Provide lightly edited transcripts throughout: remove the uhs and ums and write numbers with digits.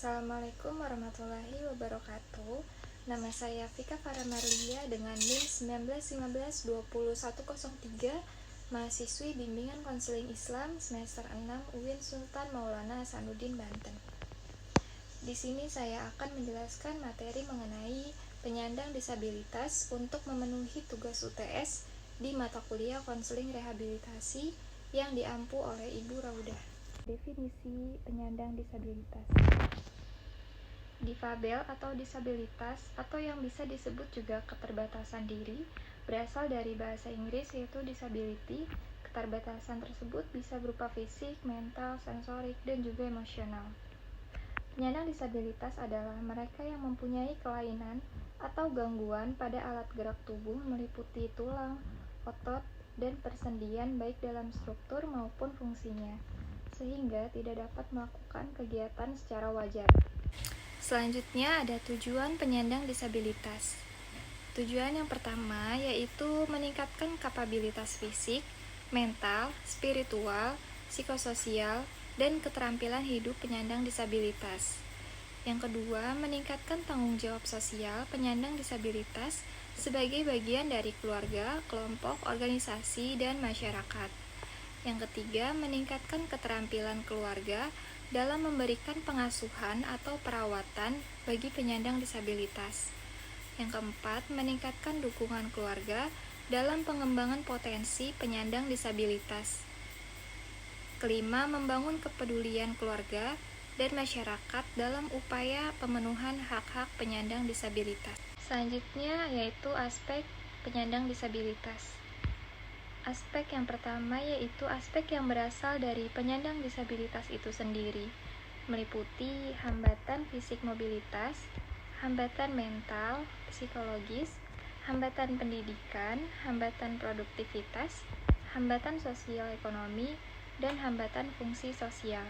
Assalamualaikum warahmatullahi wabarakatuh. Nama saya Vika Faramarlia dengan NIM 1915-2103, mahasiswi Bimbingan Konseling Islam semester 6 UIN Sultan Maulana Hasanuddin Banten. Di sini saya akan menjelaskan materi mengenai penyandang disabilitas untuk memenuhi tugas UTS di mata kuliah konseling rehabilitasi yang diampu oleh Ibu Raudah. Definisi penyandang disabilitas. Difabel atau disabilitas atau yang bisa disebut juga keterbatasan diri berasal dari bahasa Inggris yaitu disability. Keterbatasan tersebut bisa berupa fisik, mental, sensorik, dan juga emosional. Penyandang disabilitas adalah mereka yang mempunyai kelainan atau gangguan pada alat gerak tubuh meliputi tulang, otot, dan persendian baik dalam struktur maupun fungsinya, sehingga tidak dapat melakukan kegiatan secara wajar. Selanjutnya ada tujuan penyandang disabilitas. Tujuan yang pertama yaitu meningkatkan kapabilitas fisik, mental, spiritual, psikososial, dan keterampilan hidup penyandang disabilitas. Yang kedua, meningkatkan tanggung jawab sosial penyandang disabilitas sebagai bagian dari keluarga, kelompok, organisasi, dan masyarakat. Yang ketiga, meningkatkan keterampilan keluarga dalam memberikan pengasuhan atau perawatan bagi penyandang disabilitas. Yang keempat, meningkatkan dukungan keluarga dalam pengembangan potensi penyandang disabilitas. Kelima, membangun kepedulian keluarga dan masyarakat dalam upaya pemenuhan hak-hak penyandang disabilitas. Selanjutnya yaitu aspek penyandang disabilitas. Aspek yang pertama yaitu aspek yang berasal dari penyandang disabilitas itu sendiri, meliputi hambatan fisik mobilitas, hambatan mental, psikologis, hambatan pendidikan, hambatan produktivitas, hambatan sosial ekonomi, dan hambatan fungsi sosial.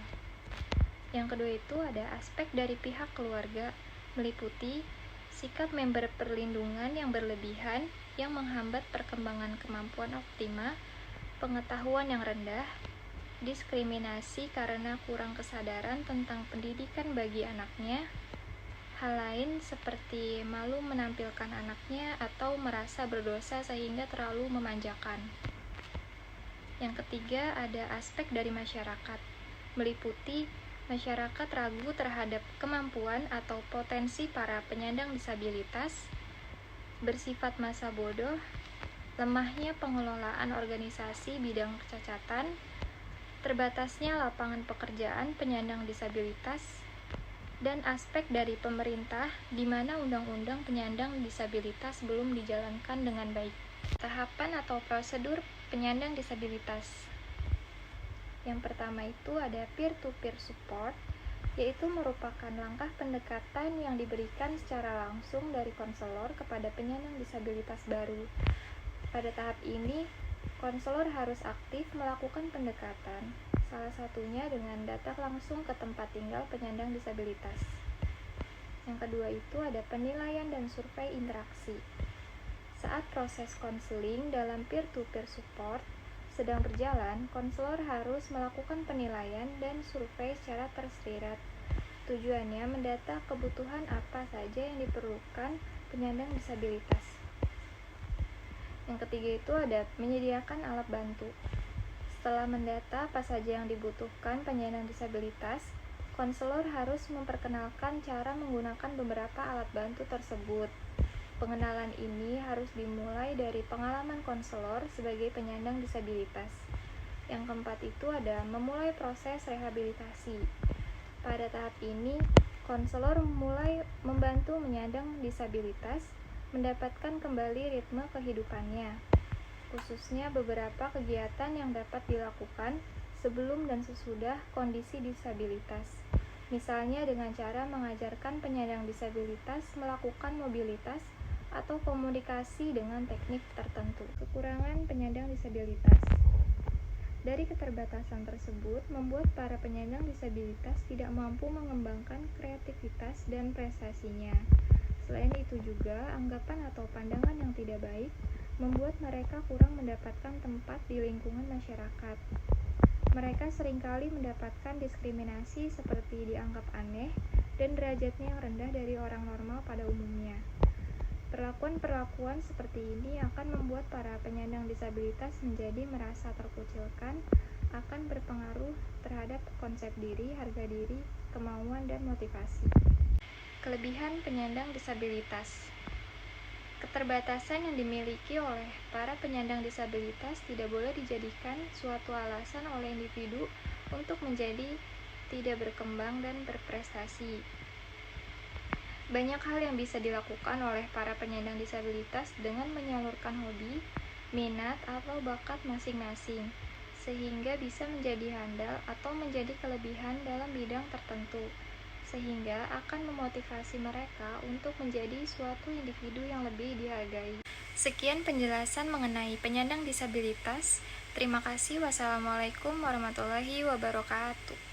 Yang kedua itu ada aspek dari pihak keluarga, meliputi sikap member perlindungan yang berlebihan yang menghambat perkembangan kemampuan optima, pengetahuan yang rendah, diskriminasi karena kurang kesadaran tentang pendidikan bagi anaknya, hal lain seperti malu menampilkan anaknya atau merasa berdosa sehingga terlalu memanjakan. Yang ketiga ada aspek dari masyarakat, meliputi masyarakat ragu terhadap kemampuan atau potensi para penyandang disabilitas, bersifat masa bodoh, lemahnya pengelolaan organisasi bidang kecacatan, terbatasnya lapangan pekerjaan penyandang disabilitas, dan aspek dari pemerintah di mana undang-undang penyandang disabilitas belum dijalankan dengan baik. Tahapan atau prosedur penyandang disabilitas. Yang pertama itu ada peer-to-peer support, yaitu merupakan langkah pendekatan yang diberikan secara langsung dari konselor kepada penyandang disabilitas baru. Pada tahap ini, konselor harus aktif melakukan pendekatan, salah satunya dengan datang langsung ke tempat tinggal penyandang disabilitas. Yang kedua itu ada penilaian dan survei interaksi. Saat proses konseling dalam peer-to-peer support sedang berjalan, konselor harus melakukan penilaian dan survei secara tersirat. Tujuannya mendata kebutuhan apa saja yang diperlukan penyandang disabilitas. Yang ketiga itu ada menyediakan alat bantu. Setelah mendata apa saja yang dibutuhkan penyandang disabilitas, konselor harus memperkenalkan cara menggunakan beberapa alat bantu tersebut. Pengenalan ini harus dimulai dari pengalaman konselor sebagai penyandang disabilitas. Yang keempat itu ada memulai proses rehabilitasi. Pada tahap ini, konselor mulai membantu penyandang disabilitas mendapatkan kembali ritme kehidupannya, khususnya beberapa kegiatan yang dapat dilakukan sebelum dan sesudah kondisi disabilitas. Misalnya dengan cara mengajarkan penyandang disabilitas melakukan mobilitas atau komunikasi dengan teknik tertentu. Kekurangan penyandang disabilitas. Dari keterbatasan tersebut membuat para penyandang disabilitas tidak mampu mengembangkan kreativitas dan prestasinya. Selain itu juga, anggapan atau pandangan yang tidak baik membuat mereka kurang mendapatkan tempat di lingkungan masyarakat. Mereka seringkali mendapatkan diskriminasi seperti dianggap aneh dan derajatnya yang rendah dari orang normal pada umumnya. Perlakuan-perlakuan seperti ini akan membuat para penyandang disabilitas menjadi merasa terkucilkan, akan berpengaruh terhadap konsep diri, harga diri, kemauan, dan motivasi. Kelebihan penyandang disabilitas. Keterbatasan yang dimiliki oleh para penyandang disabilitas tidak boleh dijadikan suatu alasan oleh individu untuk menjadi tidak berkembang dan berprestasi. Banyak hal yang bisa dilakukan oleh para penyandang disabilitas dengan menyalurkan hobi, minat, atau bakat masing-masing, sehingga bisa menjadi handal atau menjadi kelebihan dalam bidang tertentu, sehingga akan memotivasi mereka untuk menjadi suatu individu yang lebih dihargai. Sekian penjelasan mengenai penyandang disabilitas. Terima kasih. Wassalamualaikum warahmatullahi wabarakatuh.